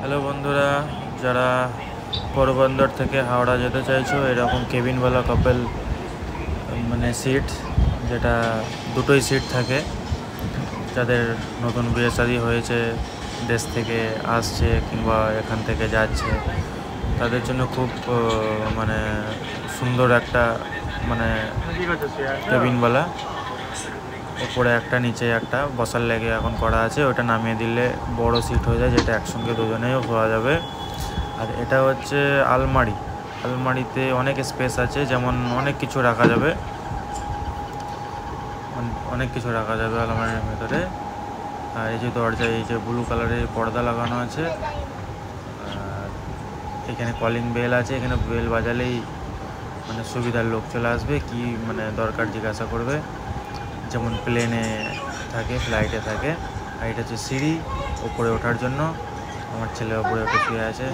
Hello বন্ধুরা, যারা পোরবন্দর থেকে হাওড়া যেতে চাইছো, এরকম কেবিনওয়ালা কাপল মানে সিট, যেটা দুটোই সিট থাকে, যাদের নতুন বিয়ে শাদী হয়েছে, দেশ থেকে আসছে কিংবা এখান থেকে যাচ্ছে, তাদের জন্য খুব মানে সুন্দর একটা মানে কেবিনওয়ালা, ওপরে একটা নিচে একটা বসার লেগে এখন করা আছে। ওটা নামিয়ে দিলে বড় সিট হয়ে যায়, যেটা একসঙ্গে দুজনেও শোয়া যাবে। আর এটা হচ্ছে আলমারি। আলমারিতে অনেক স্পেস আছে, যেমন অনেক কিছু রাখা যাবে, অনেক কিছু রাখা যাবে আলমারির ভেতরে। আর এই যে দরজায় এই যে ব্লু কালারের পর্দা লাগানো আছে, আর এখানে কলিং বেল আছে। এখানে বেল বাজালেই মানে সুবিধার লোক চলে আসবে, কি মানে দরকার জিজ্ঞাসা করবে, যেমন প্লেনে থাকে, ফ্লাইটে থাকে। আর এটা হচ্ছে সিঁড়ি, ওপরে ওঠার জন্য। আমার ছেলে ওপরে উঠে শুয়ে আছে।